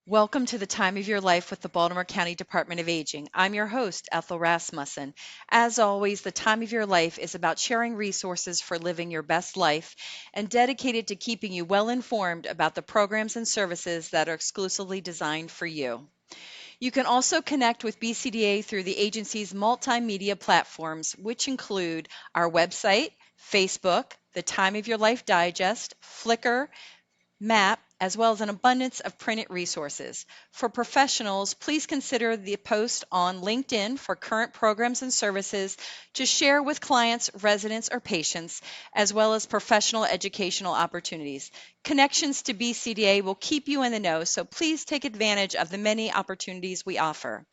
Welcome to the Time of Your Life with the Baltimore County Department of Aging. I'm your host, Ethel Rasmussen. As always, the Time of Your Life is about sharing resources for living your best life and dedicated to keeping you well informed about the programs and services that are exclusively designed for you. You can also connect with BCDA through the agency's multimedia platforms, which include our website, Facebook, the Time of Your Life Digest, Flickr, map, as well as an abundance of printed resources. For professionals, please consider the post on LinkedIn for current programs and services to share with clients, residents, or patients, as well as professional educational opportunities. Connections to BCDA will keep you in the know, so please take advantage of the many opportunities we offer.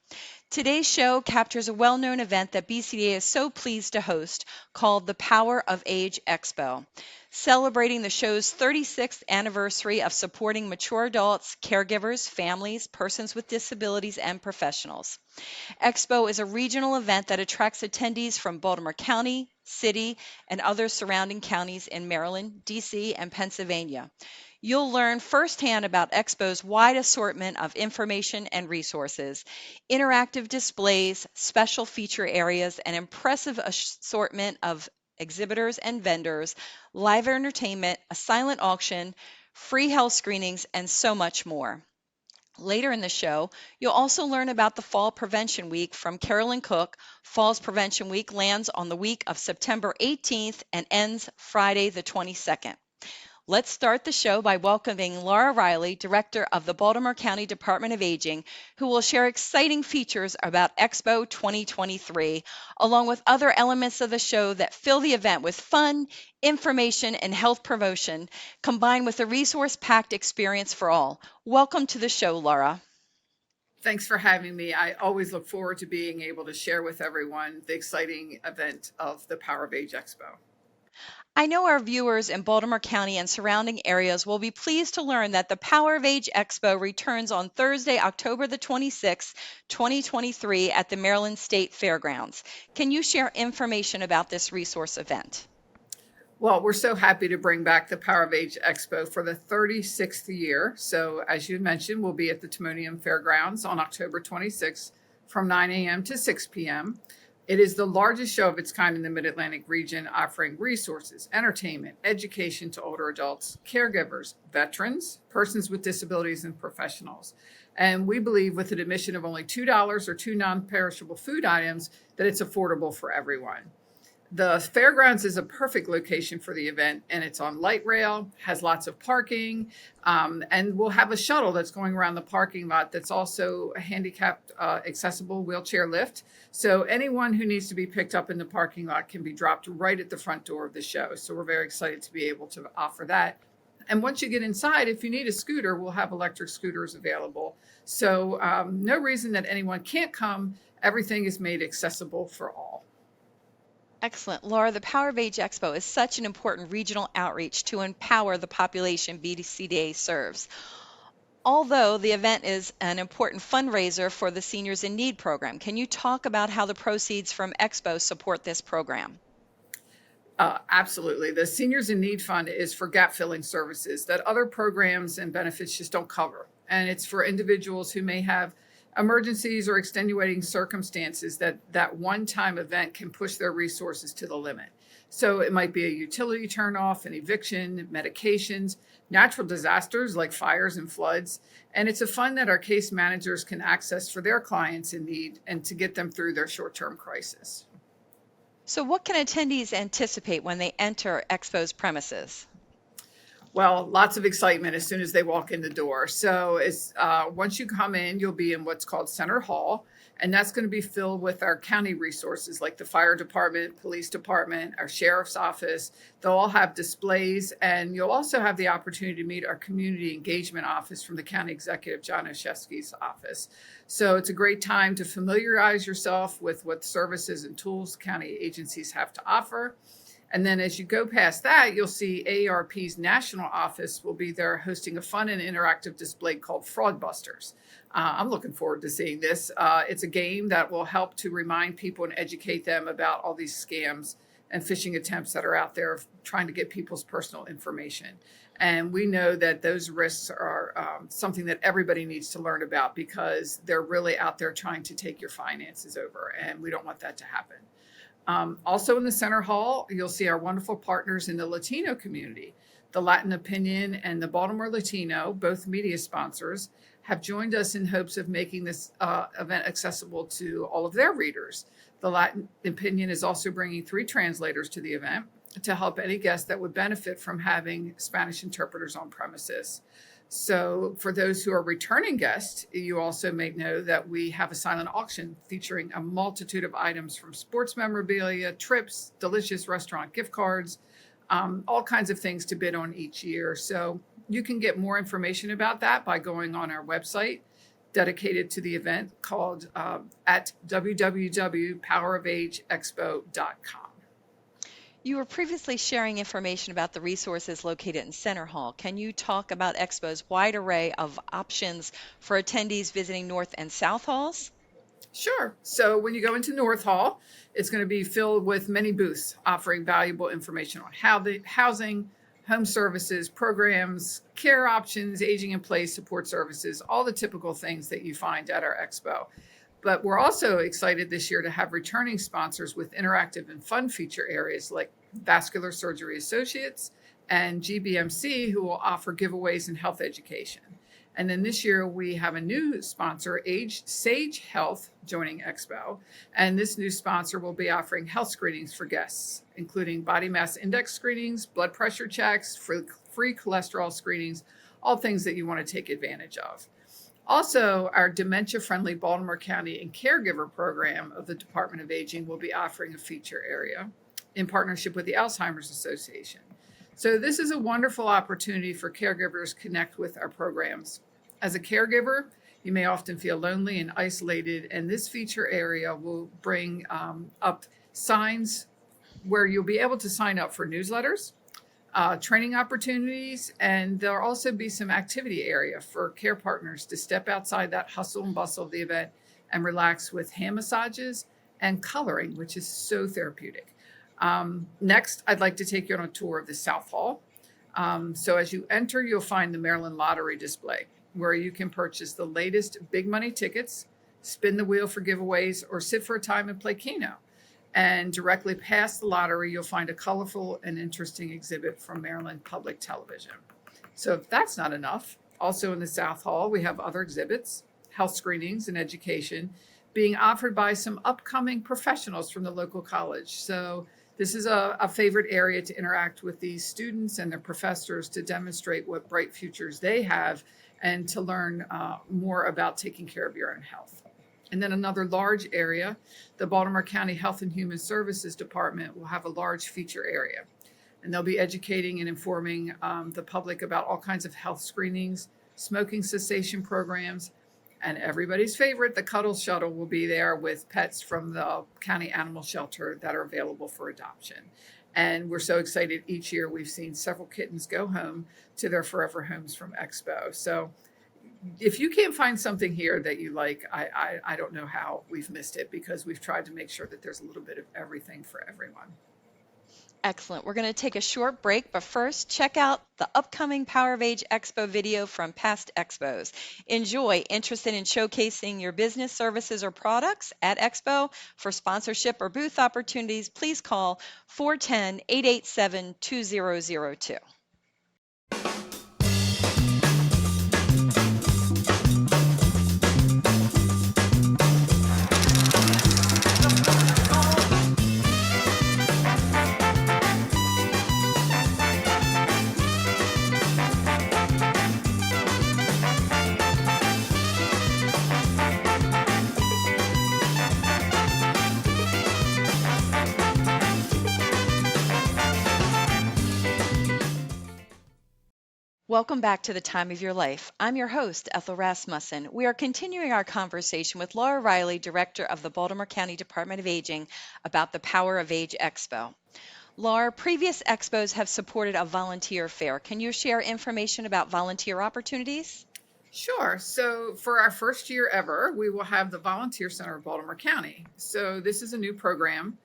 Today's show captures a well-known event that BCDA is so pleased to host called the Power of Age Expo, celebrating the show's 36th anniversary of supporting mature adults, caregivers, families, persons with disabilities, and professionals. Expo is a regional event that attracts attendees from Baltimore County, City, and other surrounding counties in Maryland, D.C., and Pennsylvania. You'll learn firsthand about Expo's wide assortment of information and resources, interactive displays, special feature areas, an impressive assortment of exhibitors and vendors, live entertainment, a silent auction, free health screenings, and so much more. Later in the show, you'll also learn about the Fall Prevention Week from Carolyn Cook. Fall's Prevention Week lands on the week of September 18th and ends Friday the 22nd. Let's start the show by welcoming Laura Riley, Director of the Baltimore County Department of Aging, who will share exciting features about Expo 2023, along with other elements of the show that fill the event with fun, information, and health promotion, combined with a resource-packed experience for all. Welcome to the show, Laura. Thanks for having me. I always look forward to being able to share with everyone the exciting event of the Power of Age Expo. I know our viewers in Baltimore County and surrounding areas will be pleased to learn that the Power of Age Expo returns on Thursday, October the 26th, 2023 at the Maryland State Fairgrounds. Can you share information about this resource event? Well, we're so happy to bring back the Power of Age Expo for the 36th year. So as you mentioned, we'll be at the Timonium Fairgrounds on October 26th from 9 a.m. to 6 p.m. It is the largest show of its kind in the Mid-Atlantic region, offering resources, entertainment, education to older adults, caregivers, veterans, persons with disabilities, and professionals. And we believe with an admission of only $2 or two non-perishable food items that it's affordable for everyone. The fairgrounds is a perfect location for the event, and it's on light rail, has lots of parking, and we'll have a shuttle that's going around the parking lot that's also a handicapped accessible wheelchair lift. So anyone who needs to be picked up in the parking lot can be dropped right at the front door of the show. So we're very excited to be able to offer that. And once you get inside, if you need a scooter, we'll have electric scooters available. So no reason that anyone can't come. Everything is made accessible for all. Excellent. Laura, the Power of Age Expo is such an important regional outreach to empower the population BCDA serves. Although the event is an important fundraiser for the Seniors in Need program, can you talk about how the proceeds from Expo support this program? Absolutely. The Seniors in Need Fund is for gap filling services that other programs and benefits just don't cover. And it's for individuals who may have emergencies or extenuating circumstances that one-time event can push their resources to the limit. So it might be a utility turnoff, an eviction, medications, natural disasters like fires and floods. And it's a fund that our case managers can access for their clients in need and to get them through their short-term crisis. So what can attendees anticipate when they enter Expo's premises? Well, lots of excitement as soon as they walk in the door. So once you come in, you'll be in what's called Center Hall, and that's going to be filled with our county resources like the fire department, police department, our sheriff's office. They'll all have displays, and you'll also have the opportunity to meet our community engagement office from the county executive, John Oshesky's office. So it's a great time to familiarize yourself with what services and tools county agencies have to offer. And then as you go past that, you'll see AARP's national office will be there hosting a fun and interactive display called Fraud Busters. I'm looking forward to seeing this. It's a game that will help to remind people and educate them about all these scams and phishing attempts that are out there of trying to get people's personal information. And we know that those risks are something that everybody needs to learn about, because they're really out there trying to take your finances over, and we don't want that to happen. Also in the Center Hall, you'll see our wonderful partners in the Latino community. The Latin Opinion and the Baltimore Latino, both media sponsors, have joined us in hopes of making this event accessible to all of their readers. The Latin Opinion is also bringing 3 translators to the event to help any guest that would benefit from having Spanish interpreters on premises. So for those who are returning guests, you also may know that we have a silent auction featuring a multitude of items from sports memorabilia, trips, delicious restaurant gift cards, all kinds of things to bid on each year. So you can get more information about that by going on our website dedicated to the event called at www.powerofagexpo.com. You were previously sharing information about the resources located in Center Hall. Can you talk about Expo's wide array of options for attendees visiting North and South Halls? Sure. So when you go into North Hall, it's going to be filled with many booths offering valuable information on housing, home services, programs, care options, aging in place, support services, all the typical things that you find at our expo. But we're also excited this year to have returning sponsors with interactive and fun feature areas like Vascular Surgery Associates and GBMC, who will offer giveaways and health education. And then this year we have a new sponsor, Sage Health, joining Expo. And this new sponsor will be offering health screenings for guests, including body mass index screenings, blood pressure checks, free cholesterol screenings, all things that you want to take advantage of. Also, our dementia-friendly Baltimore County and Caregiver program of the Department of Aging will be offering a feature area in partnership with the Alzheimer's Association. So this is a wonderful opportunity for caregivers to connect with our programs. As a caregiver, you may often feel lonely and isolated, and this feature area will bring up signs where you'll be able to sign up for newsletters, training opportunities, and there'll also be some activity area for care partners to step outside that hustle and bustle of the event and relax with hand massages and coloring, which is so therapeutic. Next, I'd like to take you on a tour of the South Hall. So as you enter, you'll find the Maryland Lottery display, where you can purchase the latest big money tickets, spin the wheel for giveaways, or sit for a time and play Keno. And directly past the lottery, you'll find a colorful and interesting exhibit from Maryland Public Television. So if that's not enough, also in the South Hall, we have other exhibits, health screenings, and education being offered by some upcoming professionals from the local college. So this is a favorite area to interact with these students and their professors to demonstrate what bright futures they have and to learn more about taking care of your own health. And then another large area, the Baltimore County Health and Human Services Department will have a large feature area. And they'll be educating and informing the public about all kinds of health screenings, smoking cessation programs, and everybody's favorite, the Cuddle Shuttle, will be there with pets from the county animal shelter that are available for adoption. And we're so excited each year. We've seen several kittens go home to their forever homes from Expo. So if you can't find something here that you like, I don't know how we've missed it, because we've tried to make sure that there's a little bit of everything for everyone. Excellent. We're going to take a short break, but first, check out the upcoming Power of Age Expo video from past expos. Enjoy. Interested in showcasing your business, services, or products at Expo? For sponsorship or booth opportunities, please call 410-887-2002. Welcome back to the Time of Your Life. I'm your host, Ethel Rasmussen. We are continuing our conversation with Laura Riley, Director of the Baltimore County Department of Aging, about the Power of Age Expo. Laura, previous expos have supported a volunteer fair. Can you share information about volunteer opportunities? Sure. So for our first year ever, we will have the Volunteer Center of Baltimore County. So this is a new program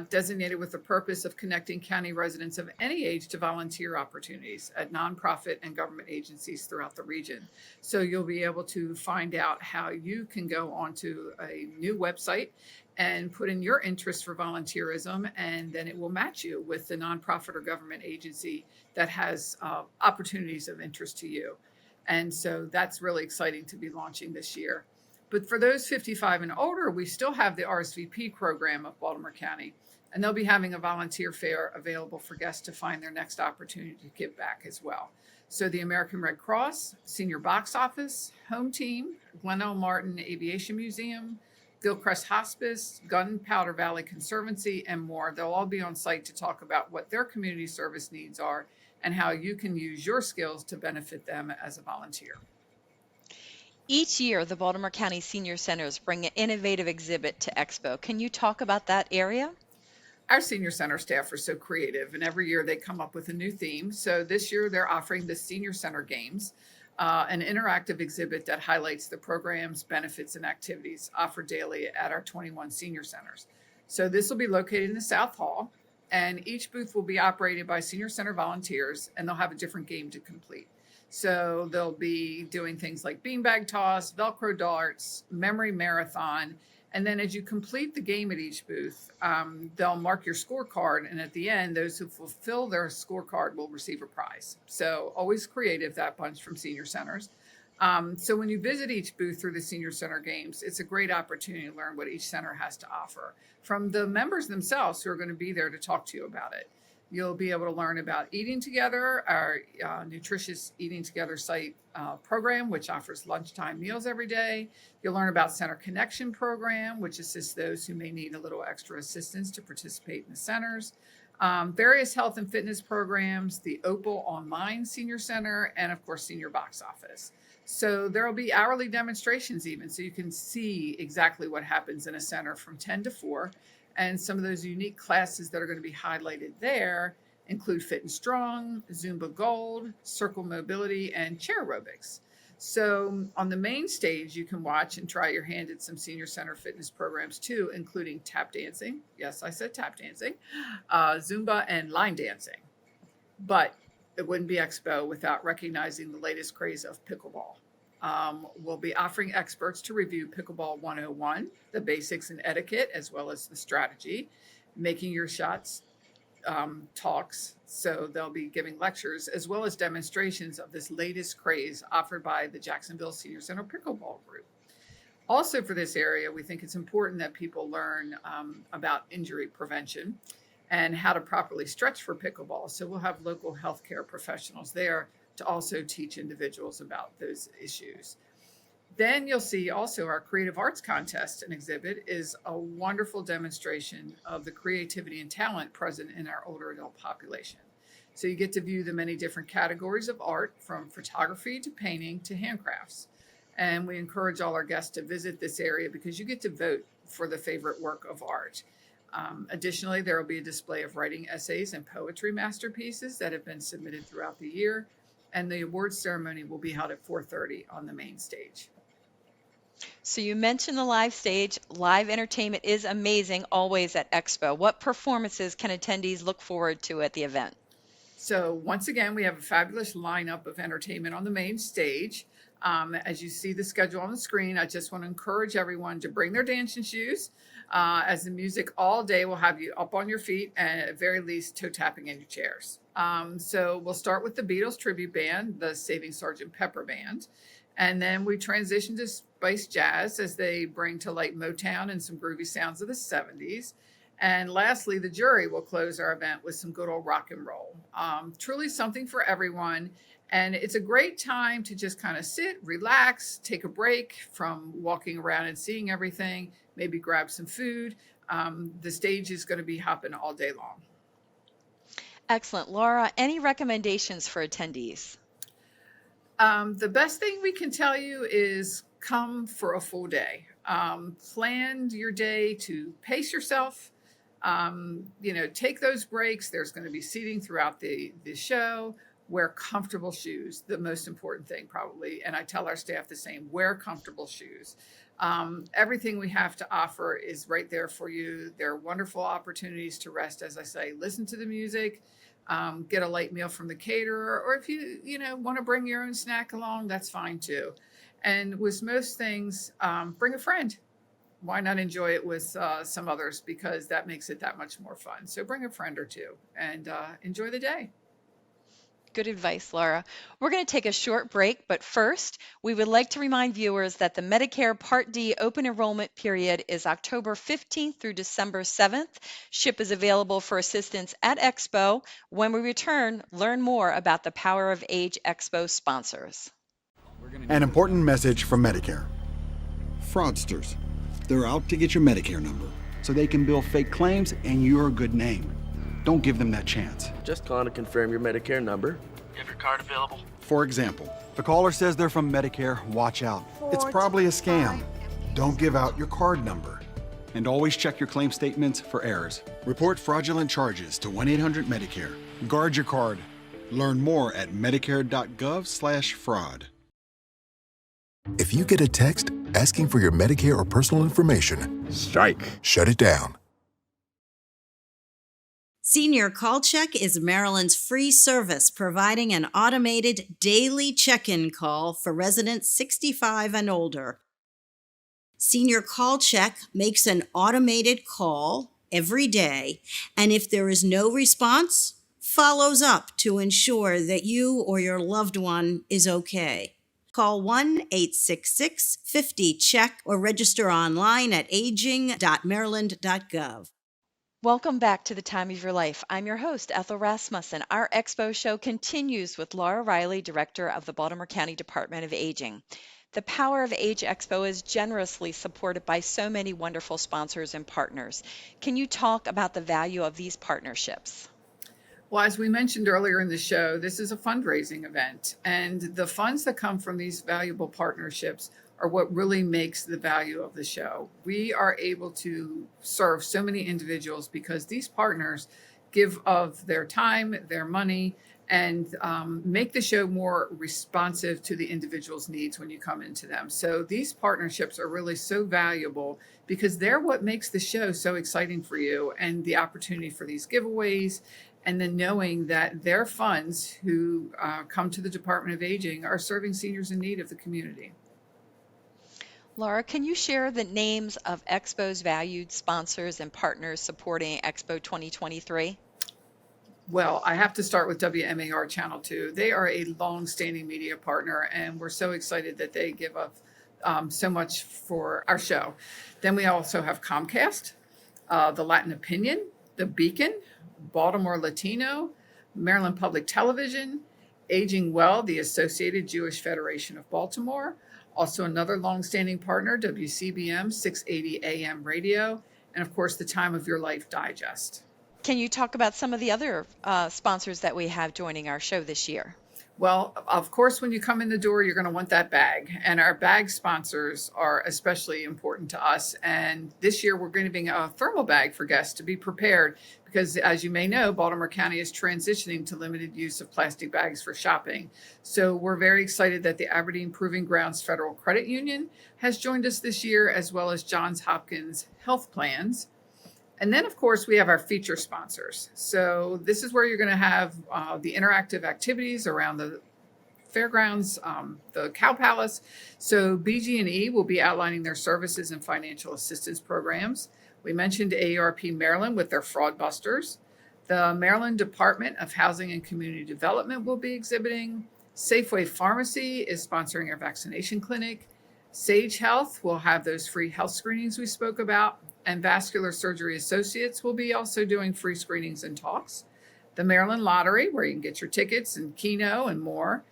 designated with the purpose of connecting county residents of any age to volunteer opportunities at nonprofit and government agencies throughout the region. So you'll be able to find out how you can go onto a new website and put in your interest for volunteerism, and then it will match you with the nonprofit or government agency that has opportunities of interest to you. And so that's really exciting to be launching this year. But for those 55 and older, we still have the RSVP program of Baltimore County, and they'll be having a volunteer fair available for guests to find their next opportunity to give back as well. So the American Red Cross, Senior Box Office, Home Team, Glenelg Martin Aviation Museum, Gilchrist Hospice, Gunpowder Valley Conservancy, and more. They'll all be on site to talk about what their community service needs are and how you can use your skills to benefit them as a volunteer. Each year, the Baltimore County Senior Centers bring an innovative exhibit to Expo. Can you talk about that area? Our senior center staff are so creative, and every year they come up with a new theme. So this year they're offering the Senior Center Games, an interactive exhibit that highlights the programs, benefits, and activities offered daily at our 21 senior centers. So this will be located in the South Hall, and each booth will be operated by senior center volunteers, and they'll have a different game to complete. So they'll be doing things like beanbag toss, Velcro darts, memory marathon. And then as you complete the game at each booth, they'll mark your scorecard. And at the end, those who fulfill their scorecard will receive a prize. So always creative, that bunch from senior centers. So when you visit each booth through the Senior Center Games, it's a great opportunity to learn what each center has to offer from the members themselves who are going to be there to talk to you about it. You'll be able to learn about Eating Together, our nutritious Eating Together site program, which offers lunchtime meals every day. You'll learn about Center Connection program, which assists those who may need a little extra assistance to participate in the centers. Various health and fitness programs, the Opal Online Senior Center, and of course, Senior Box Office. So there will be hourly demonstrations even, so you can see exactly what happens in a center from 10 to 4. And some of those unique classes that are going to be highlighted there include Fit and Strong, Zumba Gold, Circle Mobility, and Chair Aerobics. So on the main stage, you can watch and try your hand at some senior center fitness programs too, including tap dancing. Yes, I said tap dancing, Zumba, and line dancing. But it wouldn't be Expo without recognizing the latest craze of pickleball. We'll be offering experts to review Pickleball 101, the basics and etiquette, as well as the strategy, making your shots talks. So they'll be giving lectures as well as demonstrations of this latest craze offered by the Jacksonville Senior Center Pickleball Group. Also for this area, we think it's important that people learn about injury prevention and how to properly stretch for pickleball. So we'll have local healthcare professionals there to also teach individuals about those issues. Then you'll see also our creative arts contest and exhibit is a wonderful demonstration of the creativity and talent present in our older adult population. So you get to view the many different categories of art, from photography to painting to handcrafts. And we encourage all our guests to visit this area because you get to vote for the favorite work of art. Additionally, there will be a display of writing essays and poetry masterpieces that have been submitted throughout the year. And the awards ceremony will be held at 4:30 on the main stage. So you mentioned the live stage. Live entertainment is amazing always at Expo. What performances can attendees look forward to at the event? So once again, we have a fabulous lineup of entertainment on the main stage. As you see the schedule on the screen, I just want to encourage everyone to bring their dancing shoes, as the music all day will have you up on your feet and at very least toe tapping in your chairs. So we'll start with the Beatles tribute band, the Saving Sergeant Pepper Band. And then we transition to Spice Jazz as they bring to light Motown and some groovy sounds of the 70s. And lastly, the jury will close our event with some good old rock and roll. Truly something for everyone. And it's a great time to just kind of sit, relax, take a break from walking around and seeing everything, maybe grab some food. The stage is going to be hopping all day long. Excellent. Laura, any recommendations for attendees? The best thing we can tell you is come for a full day. Plan your day to pace yourself. Take those breaks. There's going to be seating throughout the show. wear comfortable shoes, the most important thing probably. And I tell our staff the same, wear comfortable shoes. Everything we have to offer is right there for you. There are wonderful opportunities to rest, as I say, listen to the music, get a light meal from the caterer, or if you want to bring your own snack along, that's fine too. And with most things, bring a friend. Why not enjoy it with some others, because that makes it that much more fun. So bring a friend or two and enjoy the day. Good advice, Laura. We're going to take a short break, but first, we would like to remind viewers that the Medicare Part D open enrollment period is October 15th through December 7th. SHIP is available for assistance at Expo. When we return, learn more about the Power of Age Expo sponsors. An important message from Medicare. Fraudsters. They're out to get your Medicare number so they can bill fake claims and your good name. Don't give them that chance. Just calling to confirm your Medicare number. You have your card available? For example, the caller says they're from Medicare. Watch out. It's probably a scam. Don't give out your card number. And always check your claim statements for errors. Report fraudulent charges to 1-800-MEDICARE. Guard your card. Learn more at medicare.gov/fraud. If you get a text asking for your Medicare or personal information, strike. Shut it down. Senior Call Check is Maryland's free service providing an automated daily check-in call for residents 65 and older. Senior Call Check makes an automated call every day, and if there is no response, follows up to ensure that you or your loved one is okay. Call 1-866-50-CHECK or register online at aging.maryland.gov. Welcome back to the Time of Your Life. I'm your host, Ethel Rasmussen. Our Expo show continues with Laura Riley, Director of the Baltimore County Department of Aging. The Power of Age Expo is generously supported by so many wonderful sponsors and partners. Can you talk about the value of these partnerships? Well, as we mentioned earlier in the show, this is a fundraising event, and the funds that come from these valuable partnerships are what really makes the value of the show. We are able to serve so many individuals because these partners give of their time, their money, and make the show more responsive to the individual's needs when you come into them. So these partnerships are really so valuable because they're what makes the show so exciting for you, and the opportunity for these giveaways, and then knowing that their funds who come to the Department of Aging are serving seniors in need of the community. Laura, can you share the names of Expo's valued sponsors and partners supporting Expo 2023? Well, I have to start with WMAR Channel 2. They are a long-standing media partner, and we're so excited that they give up so much for our show. Then we also have Comcast, the Latin Opinion, the Beacon, Baltimore Latino, Maryland Public Television, Aging Well, the Associated Jewish Federation of Baltimore, also another longstanding partner, WCBM 680 AM Radio, and of course, the Time of Your Life Digest. Can you talk about some of the other sponsors that we have joining our show this year? Well, of course, when you come in the door, you're going to want that bag. And our bag sponsors are especially important to us. And this year, we're going to bring a thermal bag for guests to be prepared because, as you may know, Baltimore County is transitioning to limited use of plastic bags for shopping. So we're very excited that the Aberdeen Proving Grounds Federal Credit Union has joined us this year, as well as Johns Hopkins Health Plans. And then, of course, we have our feature sponsors. So this is where you're going to have the interactive activities around the fairgrounds, the Cow Palace. So BG&E will be outlining their services and financial assistance programs. We mentioned AARP Maryland with their Fraud Busters. The Maryland Department of Housing and Community Development will be exhibiting. Safeway Pharmacy is sponsoring our vaccination clinic. Sage Health will have those free health screenings we spoke about. And Vascular Surgery Associates will be also doing free screenings and talks. The Maryland Lottery, where you can get your tickets, and Keno and more.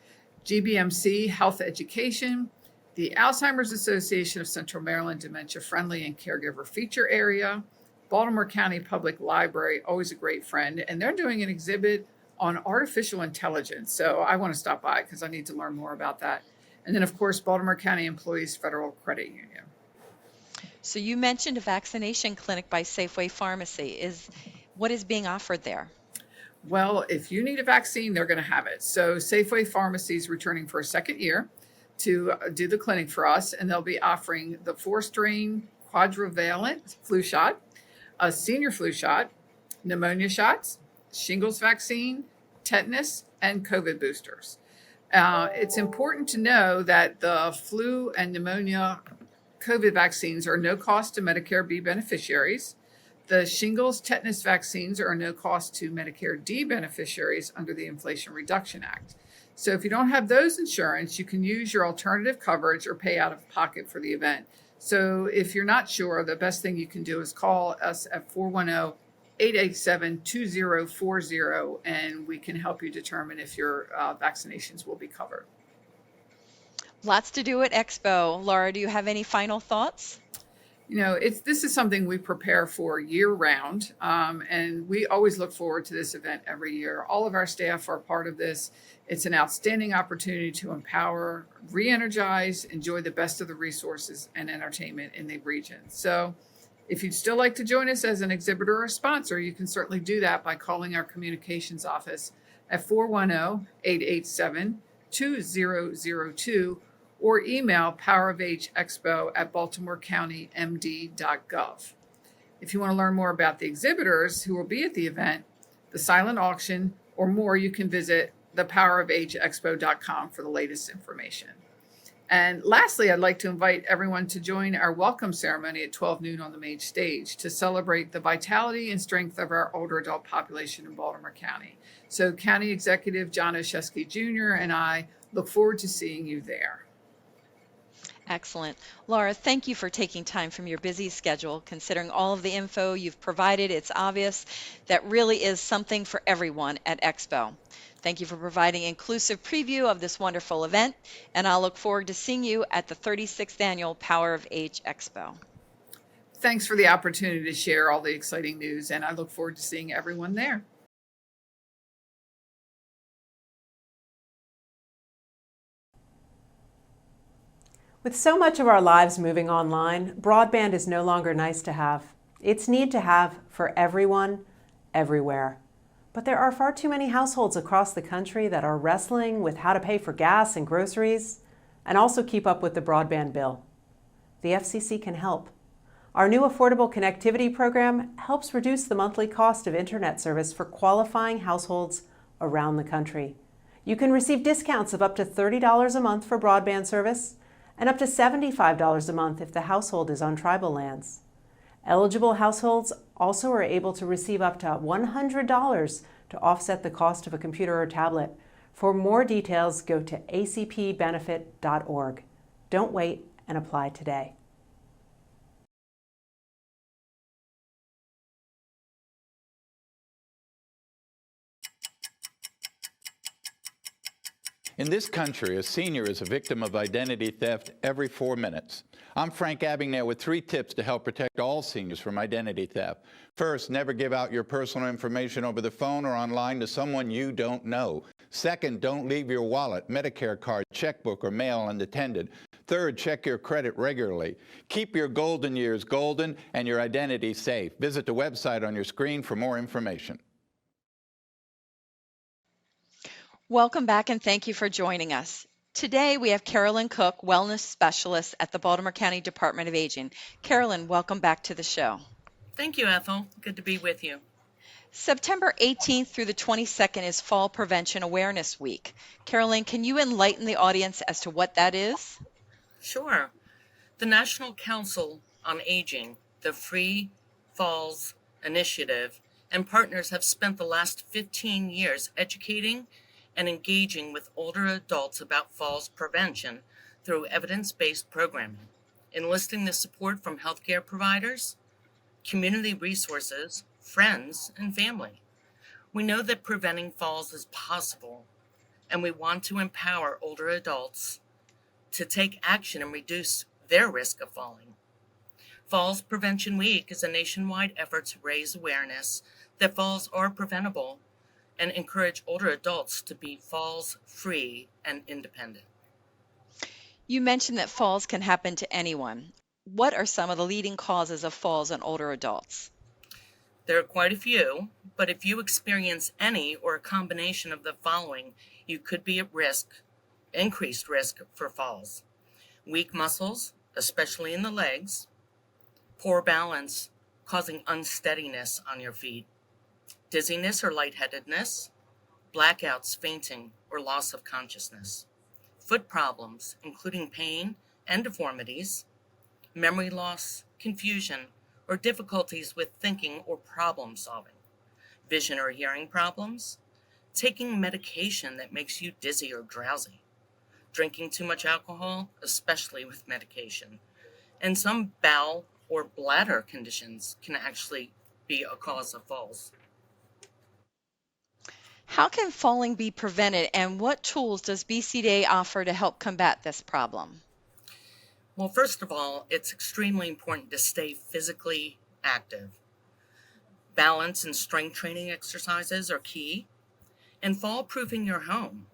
GBMC Health Education. The Alzheimer's Association of Central Maryland Dementia Friendly and Caregiver Feature Area. Baltimore County Public Library, always a great friend. And they're doing an exhibit on artificial intelligence. So I want to stop by because I need to learn more about that. And then, of course, Baltimore County Employees Federal Credit Union. So you mentioned a vaccination clinic by Safeway Pharmacy. What is being offered there? Well, if you need a vaccine, they're going to have it. So Safeway Pharmacy is returning for a second year to do the clinic for us, and they'll be offering the 4-strain quadrivalent flu shot, a senior flu shot, pneumonia shots, shingles vaccine, tetanus, and COVID boosters. It's important to know that the flu and pneumonia COVID vaccines are no cost to Medicare B beneficiaries. The shingles tetanus vaccines are no cost to Medicare D beneficiaries under the Inflation Reduction Act. So if you don't have those insurance, you can use your alternative coverage or pay out of pocket for the event. So if you're not sure, the best thing you can do is call us at 410-887-2040, and we can help you determine if your vaccinations will be covered. Lots to do at Expo. Laura, do you have any final thoughts? You know, this is something we prepare for year round, and we always look forward to this event every year. All of our staff are part of this. It's an outstanding opportunity to empower, re-energize, enjoy the best of the resources and entertainment in the region. So if you'd still like to join us as an exhibitor or sponsor, you can certainly do that by calling our communications office at 410-887-2002 or email powerofagexpo@baltimorecountymd.gov. If you want to learn more about the exhibitors who will be at the event, the silent auction, or more, you can visit thepowerofagexpo.com for the latest information. And lastly, I'd like to invite everyone to join our welcome ceremony at 12 noon on the main stage to celebrate the vitality and strength of our older adult population in Baltimore County. So County Executive John Oshesky Jr. and I look forward to seeing you there. Excellent. Laura, thank you for taking time from your busy schedule. Considering all of the info you've provided, it's obvious that really is something for everyone at Expo. Thank you for providing an inclusive preview of this wonderful event, and I'll look forward to seeing you at the 36th Annual Power of Age Expo. Thanks for the opportunity to share all the exciting news, and I look forward to seeing everyone there. With so much of our lives moving online, broadband is no longer nice to have. It's need to have for everyone, everywhere. But there are far too many households across the country that are wrestling with how to pay for gas and groceries and also keep up with the broadband bill. The FCC can help. Our new Affordable Connectivity Program helps reduce the monthly cost of internet service for qualifying households around the country. You can receive discounts of up to $30 a month for broadband service and up to $75 a month if the household is on tribal lands. Eligible households also are able to receive up to $100 to offset the cost of a computer or tablet. For more details, go to acpbenefit.org. Don't wait and apply today. In this country, a senior is a victim of identity theft every 4 minutes. I'm Frank Abagnale with 3 tips to help protect all seniors from identity theft. First, never give out your personal information over the phone or online to someone you don't know. Second, don't leave your wallet, Medicare card, checkbook, or mail unattended. Third, check your credit regularly. Keep your golden years golden and your identity safe. Visit the website on your screen for more information. Welcome back and thank you for joining us. Today we have Carolyn Cook, Wellness Specialist at the Baltimore County Department of Aging. Carolyn, welcome back to the show. Thank you, Ethel. Good to be with you. September 18th through the 22nd is Fall Prevention Awareness Week. Carolyn, can you enlighten the audience as to what that is? Sure. The National Council on Aging, the Free Falls Initiative, and partners have spent the last 15 years educating and engaging with older adults about falls prevention through evidence-based programming, enlisting the support from healthcare providers, community resources, friends, and family. We know that preventing falls is possible, and we want to empower older adults to take action and reduce their risk of falling. Falls Prevention Week is a nationwide effort to raise awareness that falls are preventable and encourage older adults to be falls-free and independent. You mentioned that falls can happen to anyone. What are some of the leading causes of falls in older adults? There are quite a few, but if you experience any or a combination of the following, you could be at increased risk for falls. Weak muscles, especially in the legs, poor balance, causing unsteadiness on your feet, dizziness or lightheadedness, blackouts, fainting, or loss of consciousness, foot problems, including pain and deformities, memory loss, confusion, or difficulties with thinking or problem solving, vision or hearing problems, taking medication that makes you dizzy or drowsy, drinking too much alcohol, especially with medication, and some bowel or bladder conditions can actually be a cause of falls. How can falling be prevented, and what tools does BCDA offer to help combat this problem? Well, first of all, it's extremely important to stay physically active. Balance and strength training exercises are key, and fall-proofing your home.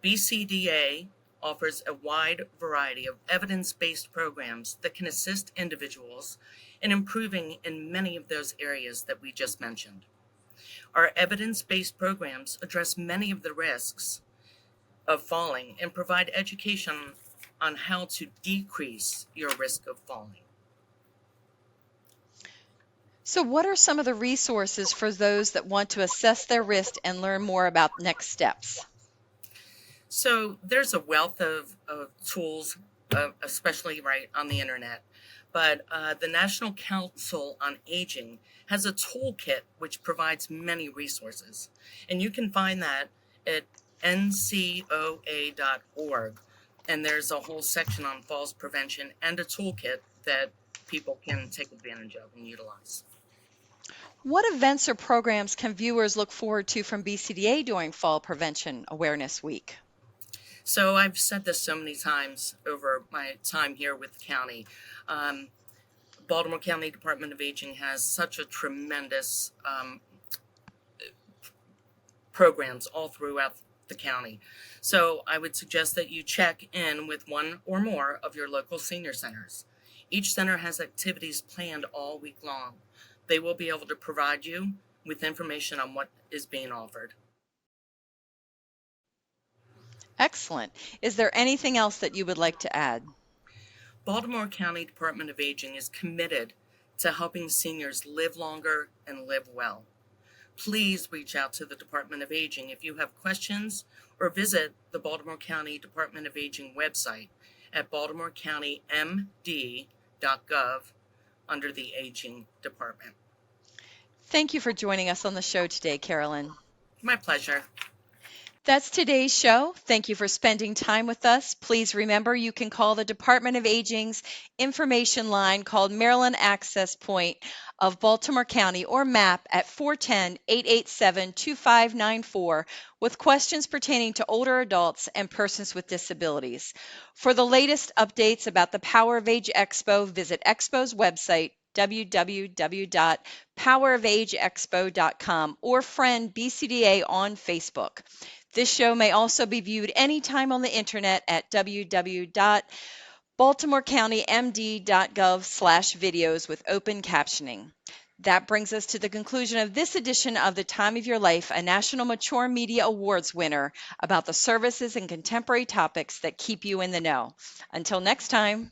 BCDA offers a wide variety of evidence-based programs that can assist individuals in improving in many of those areas that we just mentioned. Our evidence-based programs address many of the risks of falling and provide education on how to decrease your risk of falling. So, what are some of the resources for those that want to assess their risk and learn more about next steps? So there's a wealth of tools, especially right on the internet. But the National Council on Aging has a toolkit which provides many resources. And you can find that at ncoa.org. And there's a whole section on falls prevention and a toolkit that people can take advantage of and utilize. What events or programs can viewers look forward to from BCDA during Fall Prevention Awareness Week? So I've said this so many times over my time here with the county. Baltimore County Department of Aging has such a tremendous programs all throughout the county. So I would suggest that you check in with one or more of your local senior centers. Each center has activities planned all week long. They will be able to provide you with information on what is being offered. Excellent. Is there anything else that you would like to add? Baltimore County Department of Aging is committed to helping seniors live longer and live well. Please reach out to the Department of Aging if you have questions, or visit the Baltimore County Department of Aging website at baltimorecountymd.gov under the Aging Department. Thank you for joining us on the show today, Carolyn. My pleasure. That's today's show. Thank you for spending time with us. Please remember you can call the Department of Aging's information line called Maryland Access Point of Baltimore County, or MAP, at 410-887-2594 with questions pertaining to older adults and persons with disabilities. For the latest updates about the Power of Age Expo, visit Expo's website, www.powerofagexpo.com, or friend BCDA on Facebook. This show may also be viewed anytime on the internet at www.baltimorecountymd.gov/videos with open captioning. That brings us to the conclusion of this edition of The Time of Your Life, a National Mature Media Awards winner, about the services and contemporary topics that keep you in the know. Until next time.